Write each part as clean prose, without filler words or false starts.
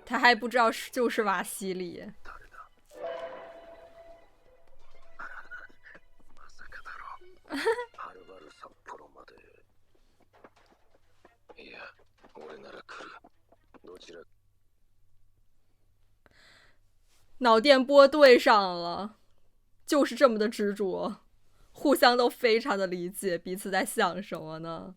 他还不知道就是瓦西里。脑电波对上了，就是这么的执着，互相都非常的理解彼此在想什么呢。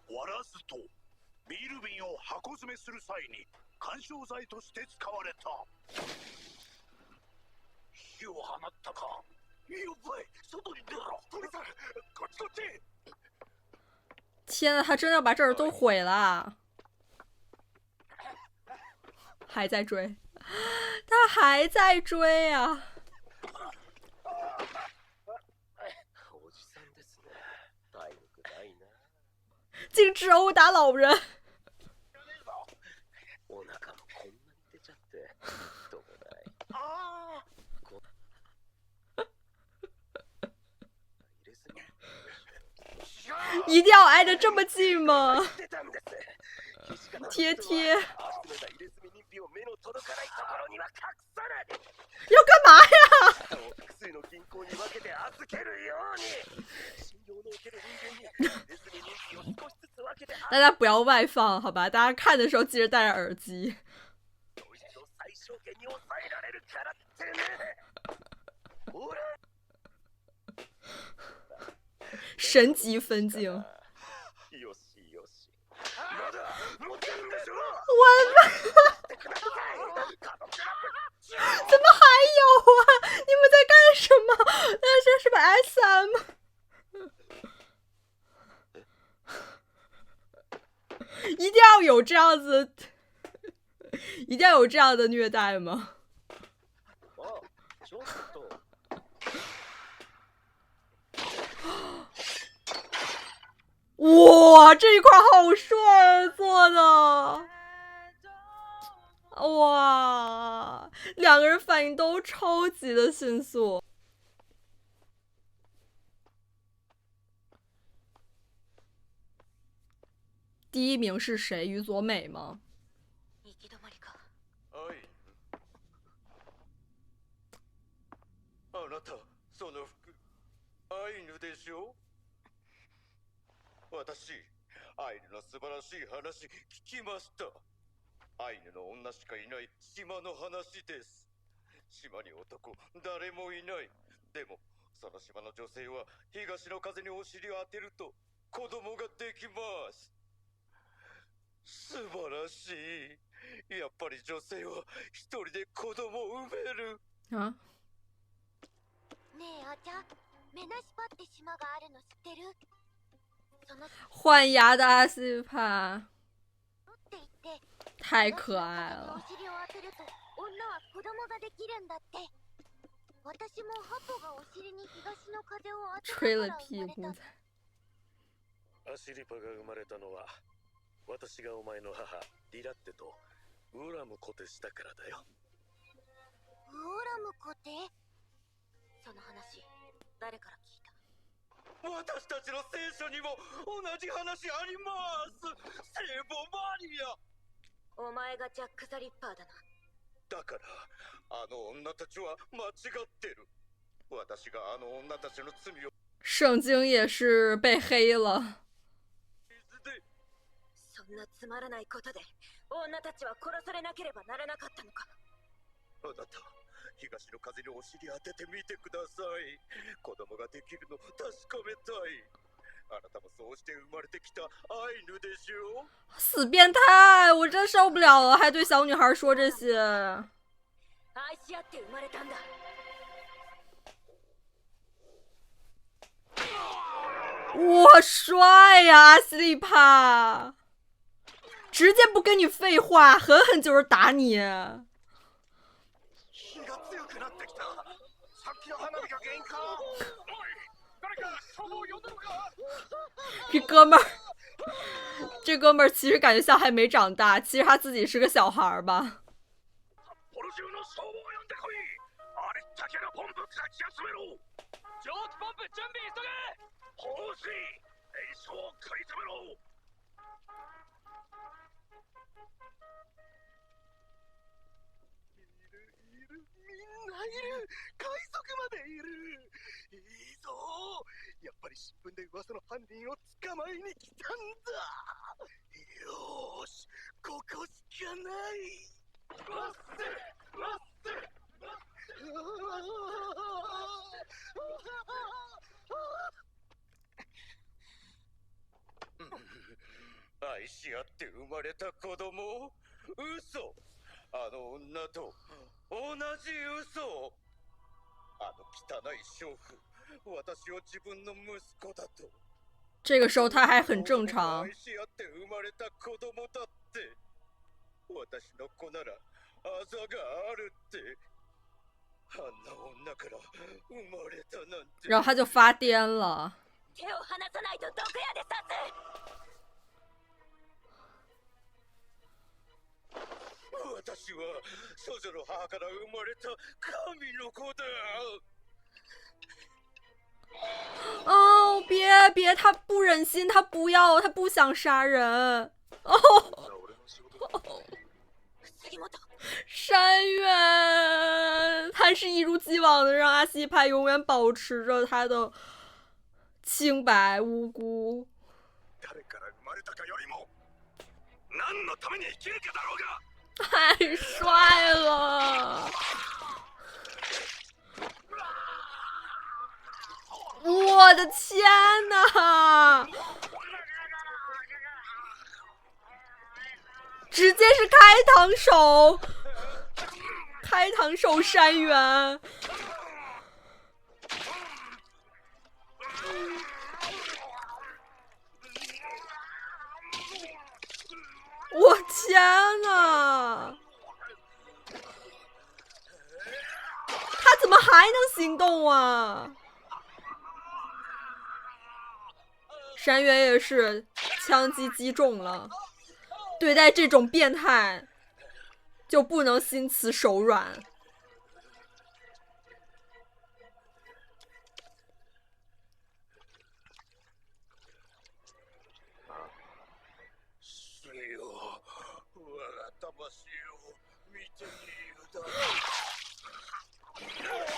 ワラスとビール瓶を箱詰めする際に緩衝材として使われた。火を放ったか。やばい、外に出ろ。鳥さん、こっちこっち。天啊，他真的把这儿都毁了，还在追，他还在追啊！竟只殴打老人。一定要挨得这么近吗？贴贴。要干嘛呀？大家不要外放，好吧？大家看的时候记得戴着耳机。神级分镜。我怎么还有啊？你们在干什么？这是把 SM 一定要有这样子，一定要有这样的虐待吗？哇，这一块好帅做的！哇，两个人反应都超级的迅速。第一名是谁？宇佐美吗？あなた、その服、アイヌでしょ？私、アイヌの素晴らしい話聞きました。アイヌの女しかいない島の話です。島に男、誰もいない。でも、その島の女性は東の風にお尻を当てると子供ができます。素晴らしい。やっぱり女性は一人で子供を産める。あ？ねえ、あちゃん、メナシパって島があるの知ってる？换牙的阿西帕太可爱了。吹了屁股。アシリパが生まれたのは私がお前の母ディラッテとウーラムコテしたからだよ。ウーラムコテ？その話誰から聞いた？私たちの聖書にも同じ話あります。聖母マリア。お前がジャック・ザ・リッパーだな。だからあの女たちは間違ってる。私があの女たちの罪を。圣经也是被黑了。そんなつまらないことで女たちは殺されなければならなかったのか。あなた、東の風にお尻当ててみてください。子供ができるの確かめたい。あなたもそうして生まれてきたアイヌでしょ。死变态，我真受不了了，还对小女孩说这些。愛し合って生まれたんだ。哇，帅呀，阿西利帕，直接不跟你废话，狠狠就是打你。火が強くなってきた。さっきの花火が原因か。おい、誰か这哥们儿，这哥们儿其实感觉像还没长大，其实他自己是个小孩儿吧。みんないる。海賊までいる。いいぞ。やっぱり新聞で噂の犯人を捕まえに来たんだ。よーし、ここしかない。わっせわっせ。愛し合って生まれた子供？嘘！あの女と同じ嘘！あの汚い娼婦、私を自分の息子だと。这个时候他还很正常。愛し合って生まれた子供だって。私の子ならあざがあるって。あんな女から生まれたなんて。然后他就发癫了。手を離さないと毒矢で刺す。私は少女の母から生まれた神の子だ。哦，别，他不忍心，他不要，他不想杀人。哦，山原，他是一如既往的让阿西派永远保持着他的清白无辜。誰から生まれたかよりも、何のために生きるかだろうが。太帅了！我的天哪！直接是开膛手，开膛手山原。我天哪！他怎么还能行动啊？山原也是枪击击中了。对待这种变态，就不能心慈手软。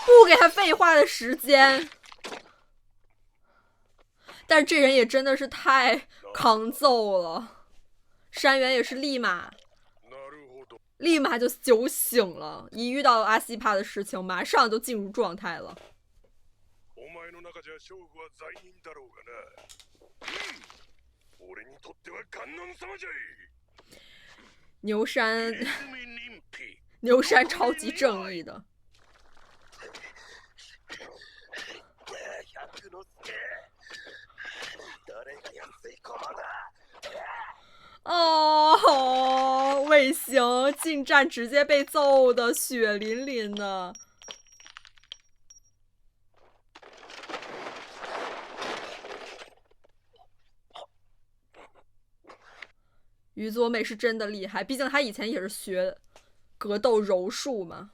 不给他废话的时间。但是这人也真的是太抗揍了，山原也是立马就酒醒了，一遇到阿西帕的事情马上就进入状态了。牛山超级正义的。哦，卫星近战直接被揍的血淋淋的。宇佐美是真的厉害，毕竟他以前也是学格斗柔术嘛。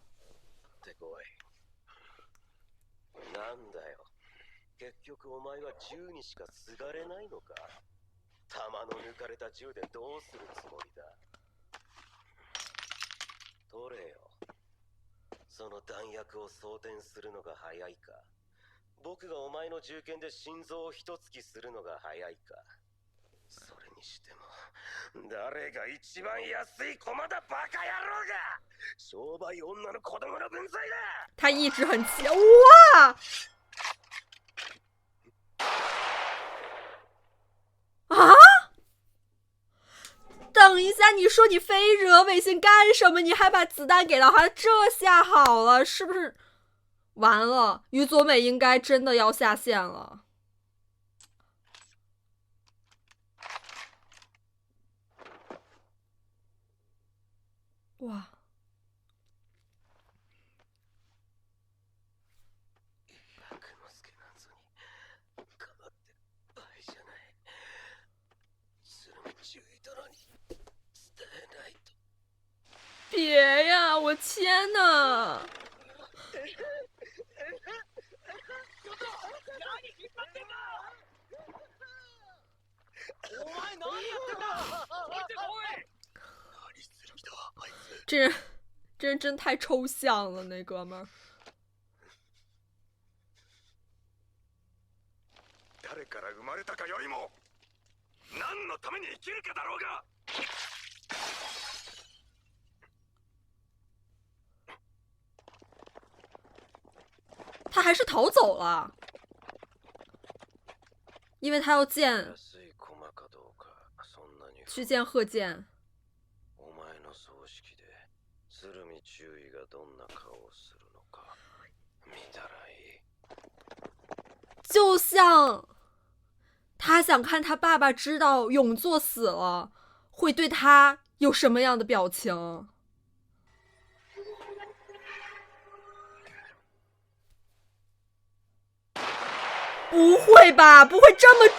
結局お前は銃にしかすがれないのか。弾の抜かれた銃でどうするつもりだ。取れよ。その弾薬を装填するのが早いか、僕がお前の銃剣で心臓を一突きするのが早いか。それにしても誰が一番安い駒だバカ野郎が。商売女の子供の分際だ。他一直很气，哇！啊！等一下，你说你非惹卫星干什么？你还把子弹给到他，这下好了，是不是？完了，宇佐美应该真的要下线了。哇！别呀！我天呐！这人真太抽象了，那哥们儿。誰から生まれたかよりも何のために生きるかだろうが。他还是逃走了，因为他要见去见贺建。就像他想看他爸爸知道永作死了会对他有什么样的表情。不会吧，不会这么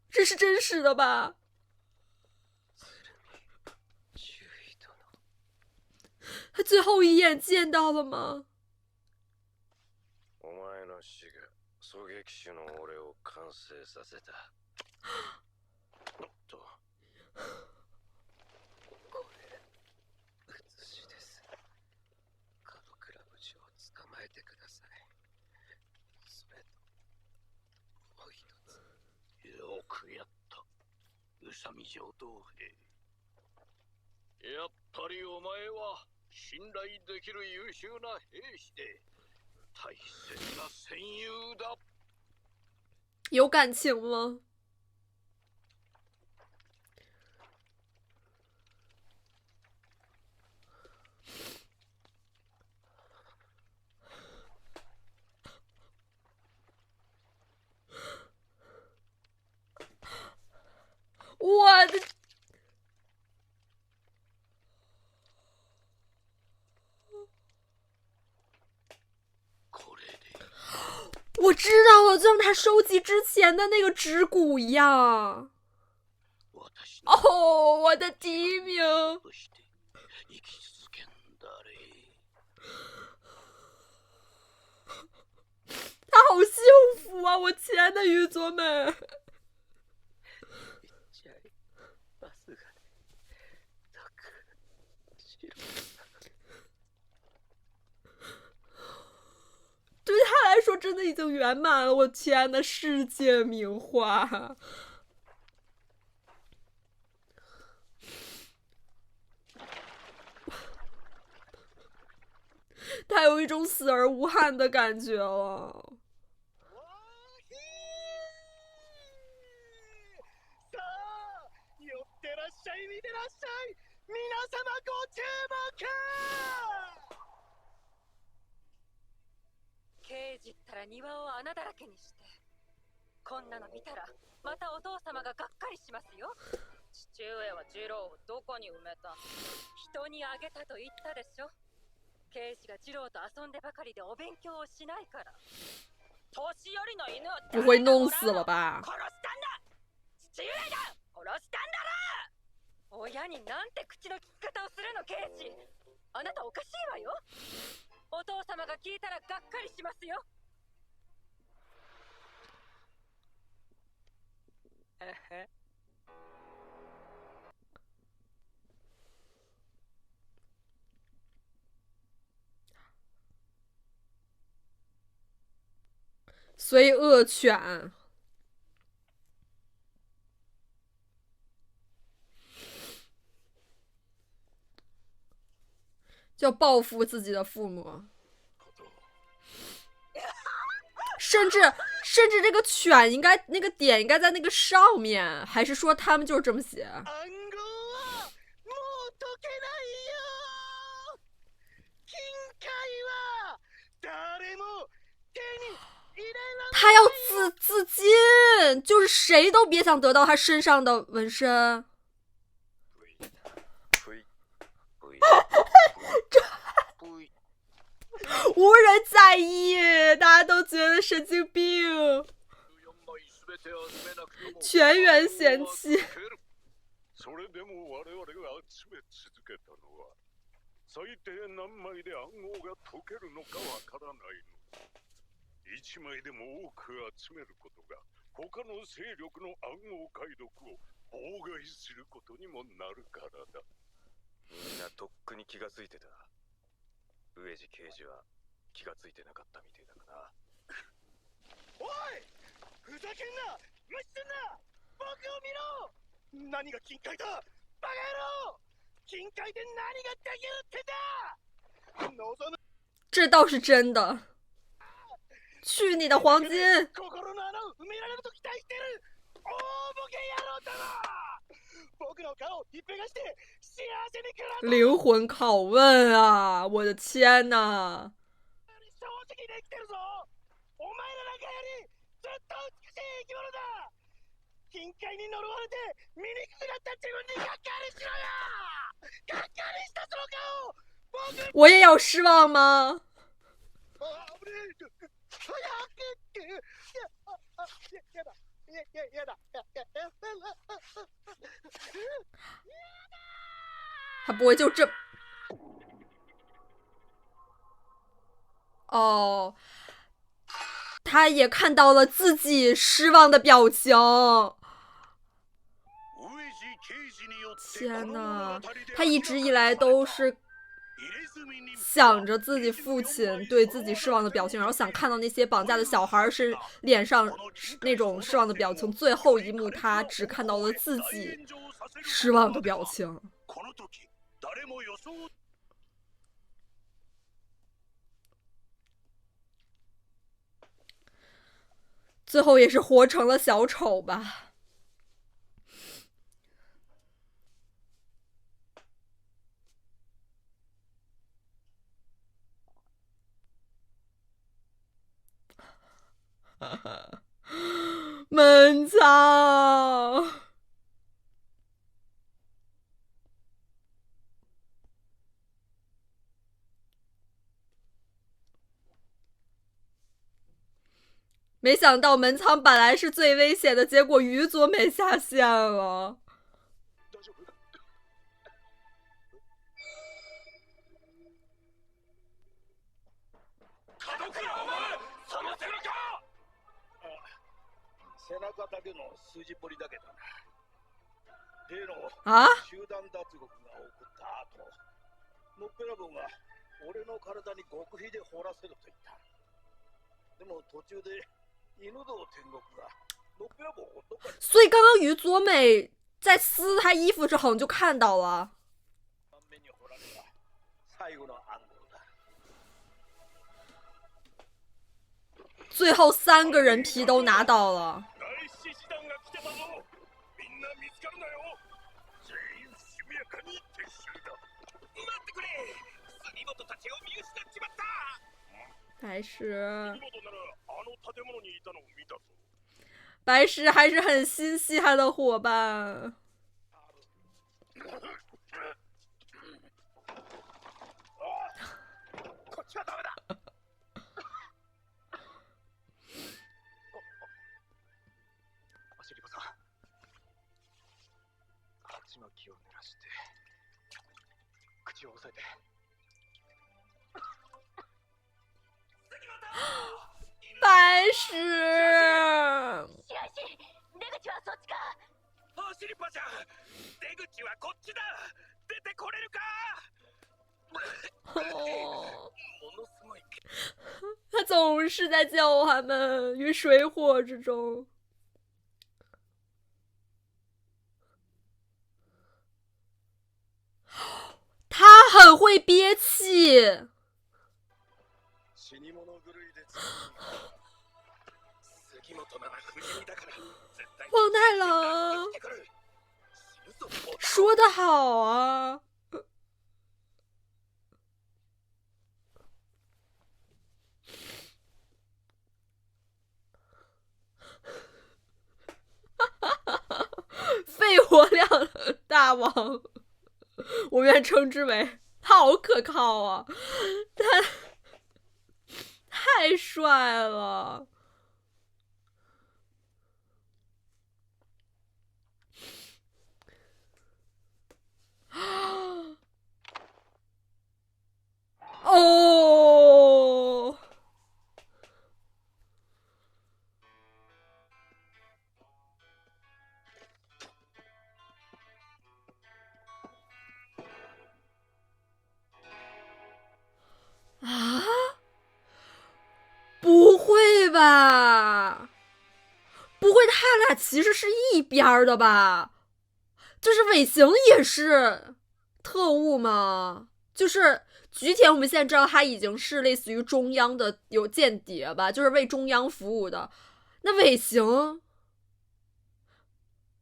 这是真实的吧？他最后一眼见到了吗？狙撃手の俺を完成させた。おっと。これ、写しです。カドクラブジを捕まえてください。それと、もう一つ。よくやった。宇佐美城同兵。やっぱりお前は信頼できる優秀な兵士で。大切な戦友だ。有感情吗？我的。我知道了，就像他收集之前的那个指骨一样。哦，我的第一名！他好幸福啊！我亲爱的宇佐美。对他来说真的已经圆满了，我天呐，世界名画。他有一种死而无憾的感觉了。刑事ったら庭を穴だらけにして、こんなの見たらまたお父様ががっかりしますよ。父上は次郎をどこに埋めた？人にあげたと言ったでしょ。刑事が次郎と遊んでばかりでお勉強をしないから。年寄りの犬を不会弄死了吧？殺したんだ。父上だ。殺したんだろ。親になんて口の利き方をするの、刑事。あなたおかしいわよ。お父様が聞いたらがっかりしますよ。随恶犬。要报复自己的父母，甚至这个犬应该那个点应该在那个上面，还是说他们就是这么写？他要自尽，就是谁都别想得到他身上的纹身。无人在意，大家都觉得神经病，全员嫌弃。それでも我々が集め続けたのは最低何枚で暗号が解けるのかわからないの。一枚でも多く集めることが他の勢力の暗号解読を妨害することにもなるからだ。みんなとっくに気がついてた。上地刑事は気がついてなかったみてえだがな。おい、ふざけんな、無視すんな、僕を見ろ。何が金塊だ、バカ野郎。金塊で何ができるってんだ。望む。这倒是真的。去你的黄金！心の穴を埋められると期待してる大ボケ野郎だな。僕の顔をひっぺがして幸せに暮らす。灵魂拷问啊！我的天哪！正直に生きてるぞ。お前らなんかよりずっと美しい生き物だ。金塊に呪われて醜くなった自分にがっかりしろよ。がっかりしたその顔。我也要失望吗？他不会就这……哦，他也看到了自己失望的表情。天哪，他一直以来都是想着自己父亲对自己失望的表情，然后想看到那些绑架的小孩是脸上那种失望的表情。最后一幕，他只看到了自己失望的表情。最后也是活成了小丑吧。门仓，没想到门仓本来是最危险的，结果于佐美下线了。啊？集団脱獄が起こった後、ノッペラボンが俺の体に極秘で掘らせろと言った。でも途中で犬道天国がノッペラボンをどっかに。所以刚刚于佐美在撕他衣服时候，你就看到了。最后3个人皮都拿到了。白石还是很心系他的伙伴。白石。出口はそっちか。シリパちゃん、出口はこっちだ。出てこれるか。他总是在救他们于水火之中。他很会憋气。王太郎说得好啊。肺活量大王，我愿称之为好可靠啊，他太帅了。哦，啊，不会吧？不会他俩其实是一边的吧？就是尾行也是特务吗？就是菊田，我们现在知道他已经是类似于中央的有间谍吧，就是为中央服务的。那尾行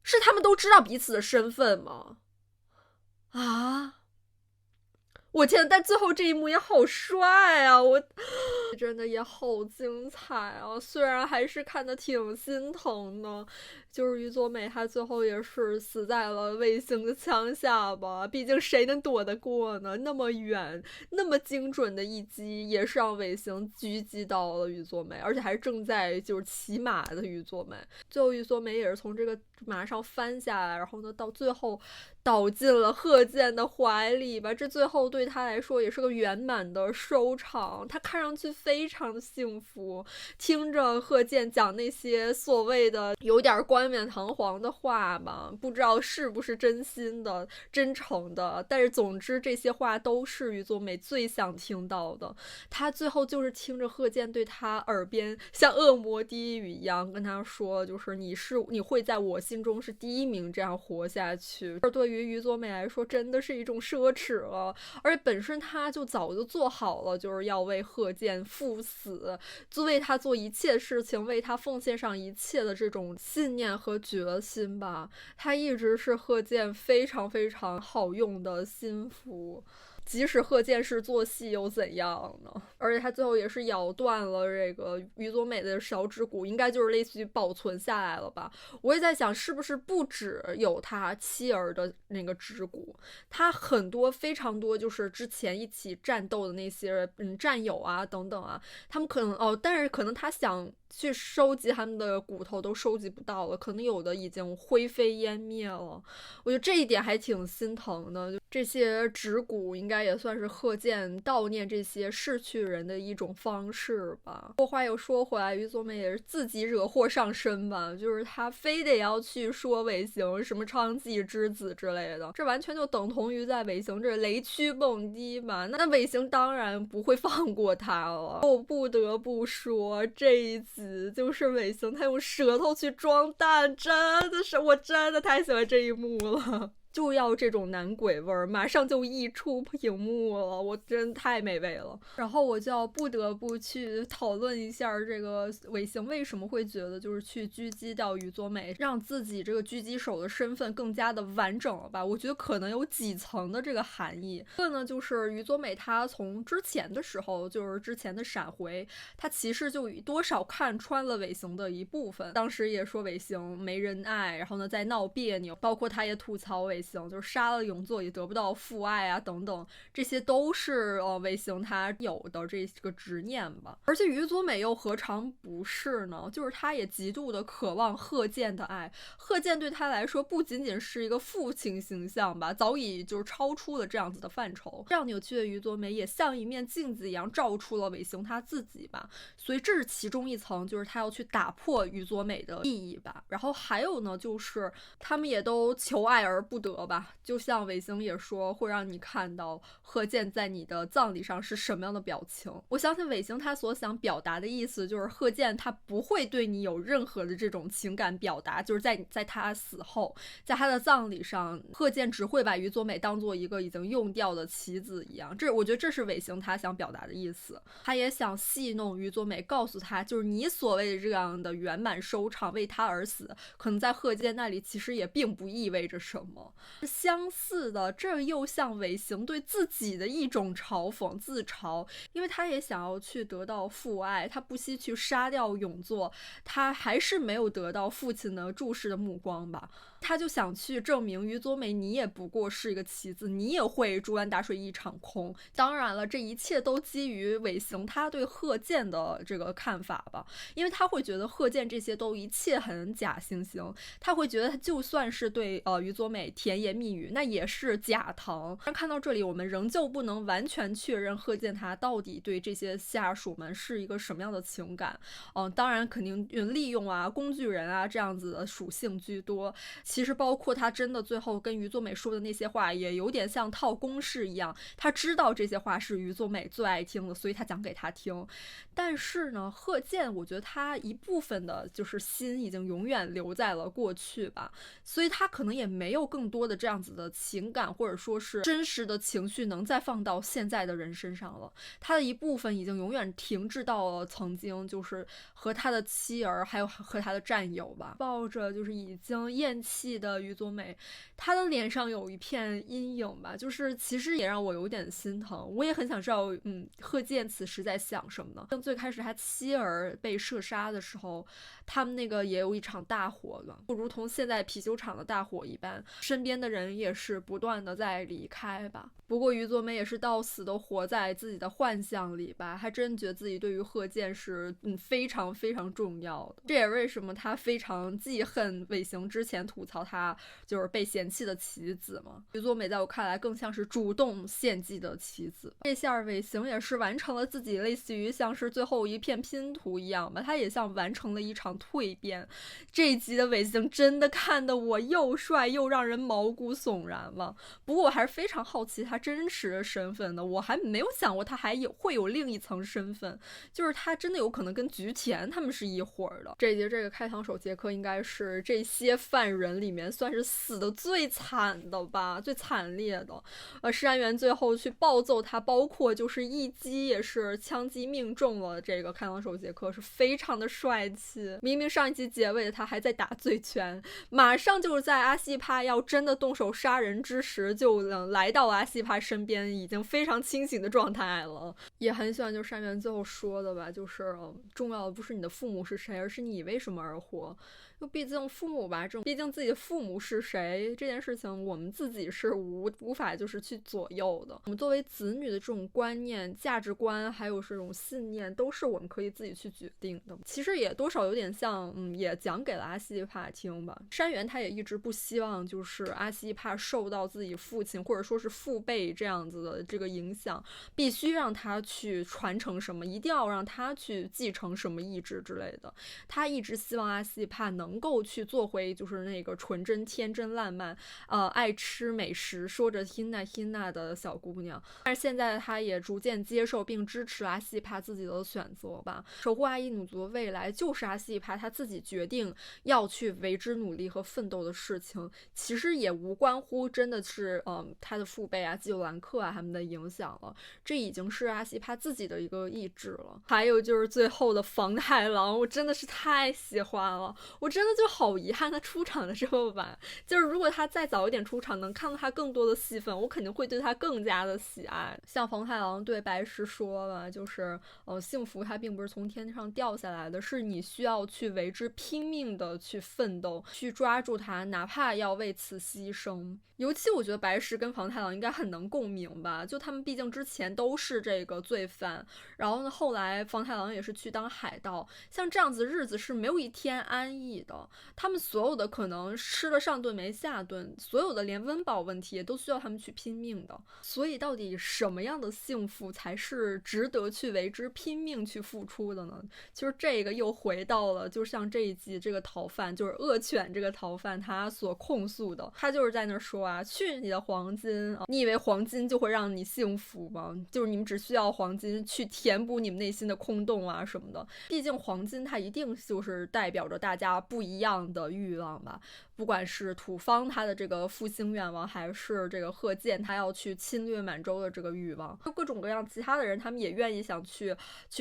是他们都知道彼此的身份吗？啊！我天！但最后这一幕也好帅啊！我真的也好精彩啊！虽然还是看得挺心疼的，就是于佐美她最后也是死在了卫星的枪下吧。毕竟谁能躲得过呢？那么远，那么精准的一击，也是让卫星狙击到了于佐美，而且还是正在就是骑马的于佐美。最后于佐美也是从这个马上翻下来，然后呢，到最后倒进了贺建的怀里吧。这最后对他来说也是个圆满的收场，他看上去非常的幸福，听着贺建讲那些所谓的有点冠冕堂皇的话吧，不知道是不是真心的、真诚的，但是总之这些话都是于佐美最想听到的。他最后就是听着贺建对他耳边像恶魔低语一样跟他说，就是你会在我心中是第一名，这样活下去。而对于于佐美来说，真的是一种奢侈了。而且本身他就早就做好了，就是要为贺建赴死，就为他做一切事情，为他奉献上一切的这种信念和决心吧。他一直是贺建非常非常好用的心腹。即使贺建是做戏又怎样呢？而且他最后也是咬断了这个于佐美的小指骨，应该就是类似于保存下来了吧。我也在想，是不是不只有他妻儿的那个指骨，他很多非常多就是之前一起战斗的那些战友啊等等啊，他们可能但是可能他想去收集他们的骨头都收集不到了，可能有的已经灰飞烟灭了。我觉得这一点还挺心疼的。就这些指骨应该也算是贺建悼念这些逝去人的一种方式吧。话又说回来，于佐美也是自己惹祸上身吧，就是他非得要去说尾行什么娼妓之子之类的，这完全就等同于在尾行这雷区蹦迪吧。那尾行当然不会放过他了。我不得不说，这一集就是尾行他用舌头去装蛋，真的是我真的太喜欢这一幕了。就要这种男鬼味儿，马上就溢出屏幕了，我真太美味了。然后我就要不得不去讨论一下这个尾行为什么会觉得就是去狙击掉于佐美，让自己这个狙击手的身份更加的完整了吧。我觉得可能有几层的这个含义。一个呢，就是于佐美她从之前的时候，就是之前的闪回，她其实就多少看穿了尾行的一部分。当时也说尾行没人爱，然后呢在闹别扭，包括她也吐槽尾行就是杀了永作也得不到父爱啊等等，这些都是尾行他有的这个执念吧。而且于佐美又何尝不是呢？就是他也极度的渴望贺建的爱，贺建对他来说不仅仅是一个父亲形象吧，早已就是超出了这样子的范畴。这样扭曲的于佐美也像一面镜子一样照出了尾行他自己吧，所以这是其中一层，就是他要去打破于佐美的意义吧。然后还有呢，就是他们也都求爱而不得吧，就像尾行也说会让你看到贺建在你的葬礼上是什么样的表情。我相信尾行他所想表达的意思就是贺建他不会对你有任何的这种情感表达，就是在他死后，在他的葬礼上，贺建只会把于佐美当做一个已经用掉的棋子一样。我觉得这是尾行他想表达的意思。他也想戏弄于佐美，告诉他就是你所谓的这样的圆满收场，为他而死，可能在贺建那里其实也并不意味着什么。相似的，这又像尾行对自己的一种嘲讽自嘲，因为他也想要去得到父爱，他不惜去杀掉永作，他还是没有得到父亲的注视的目光吧。他就想去证明于佐美你也不过是一个棋子，你也会竹篮打水一场空。当然了，这一切都基于尾行他对贺建的这个看法吧，因为他会觉得贺建这些都一切很假惺惺，他会觉得他就算是对于佐美甜言蜜语，那也是假糖。但看到这里，我们仍旧不能完全确认贺建他到底对这些下属们是一个什么样的情感。当然肯定利用啊、工具人啊这样子的属性居多。其实包括他真的最后跟于佐美说的那些话，也有点像套公式一样，他知道这些话是于佐美最爱听的，所以他讲给他听。但是呢，贺建我觉得他一部分的就是心已经永远留在了过去吧，所以他可能也没有更多的这样子的情感或者说是真实的情绪能再放到现在的人身上了。他的一部分已经永远停滞到了曾经就是和他的妻儿还有和他的战友吧，抱着就是已经厌弃的于佐美，他的脸上有一片阴影吧，就是其实也让我有点心疼。我也很想知道贺建此时在想什么呢？最开始他妻儿被射杀的时候，他们那个也有一场大火了，不如同现在啤酒厂的大火一般，身边的人也是不断的在离开吧。不过于佐美也是到死都活在自己的幻象里吧，还真觉得自己对于贺建是非常非常重要的。这也为什么他非常记恨尾行之前吐槽他就是被嫌弃的棋子嘛。于佐美在我看来更像是主动献祭的棋子。这下尾行也是完成了自己类似于像是最后一片拼图一样吧，他也像完成了一场蜕变。这一集的尾行真的看得我又帅又让人毛骨悚然了。不过我还是非常好奇他真实的身份的，我还没有想过他还会有另一层身份，就是他真的有可能跟菊田他们是一伙的。这一集这个开膛手杰克应该是这些犯人里面算是死的最惨的吧，最惨烈的。石安元最后去暴揍他，包括就是一击也是枪击命中了这个开膛手杰克，是非常的帅气。明明上一集结尾的他还在打醉拳，马上就是在阿西帕要真的动手杀人之时，就来到阿西帕身边，已经非常清醒的状态了。也很喜欢就是山原最后说的吧，就是重要的不是你的父母是谁，而是你为什么而活。就毕竟父母吧，毕竟自己的父母是谁这件事情，我们自己是无法就是去左右的。我们作为子女的这种观念、价值观，还有这种信念，都是我们可以自己去决定的。其实也多少有点像，也讲给了阿西帕听吧。山原他也一直不希望就是阿西帕受到自己父亲或者说是父辈这样子的这个影响，必须让他去传承什么，一定要让他去继承什么意志之类的。他一直希望阿西帕能够去做回就是那个纯真天真烂漫爱吃美食说着 Hina 的小姑娘。但是现在他也逐渐接受并支持阿西帕自己的选择吧，守护阿伊努族的未来就是阿西帕他自己决定要去为之努力和奋斗的事情，其实也无关乎真的是他的父辈啊基友兰克啊他们的影响了，这已经是阿西帕自己的一个意志了。还有就是最后的房太郎，我真的是太喜欢了，我真的就好遗憾他出场的这么晚，就是如果他再早一点出场，能看到他更多的戏份，我肯定会对他更加的喜爱。像房太郎对白石说了，就是幸福它并不是从天上掉下来的，是你需要去为之拼命的去奋斗，去抓住它，哪怕要为此牺牲。尤其我觉得白石跟房太郎应该很能共鸣吧，就他们毕竟之前都是这个罪犯，然后呢后来房太郎也是去当海盗，像这样子日子是没有一天安逸的，他们所有的可能吃了上顿没下顿，所有的连温饱问题也都需要他们去拼命的。所以到底什么样的幸福才是值得去为之拼命去付出的呢？其实这个又回到了就像这一集这个逃犯，就是恶犬这个逃犯他所控诉的，他就是在那说去你的黄金你以为黄金就会让你幸福吗？就是你们只需要黄金去填补你们内心的空洞啊什么的，毕竟黄金它一定就是代表着大家不一样的欲望吧，不管是土方他的这个复兴愿望，还是这个贺建他要去侵略满洲的这个欲望，各种各样其他的人他们也愿意想去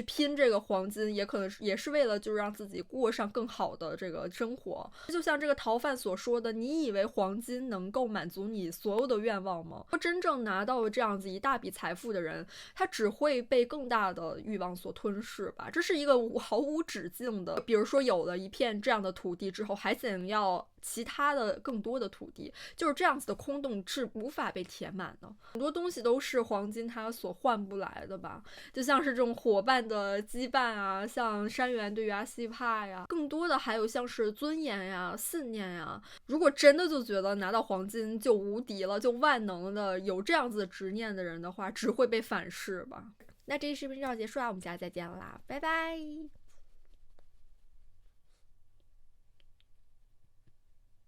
拼这个黄金，也可能也是为了就是让自己过上更好的这个生活。就像这个逃犯所说的，你以为黄金金能够满足你所有的愿望吗？真正拿到了这样子一大笔财富的人，他只会被更大的欲望所吞噬吧。这是一个毫无止境的，比如说有了一片这样的土地之后，还想要其他的更多的土地，就是这样子的空洞是无法被填满的。很多东西都是黄金它所换不来的吧，就像是这种伙伴的羁绊啊，像山原对于阿西帕呀，更多的还有像是尊严呀、信念呀。如果真的就觉得拿到黄金就无敌了，就万能的，有这样子的执念的人的话，只会被反噬吧。那这一视频就要结束了，我们下次再见啦，拜拜。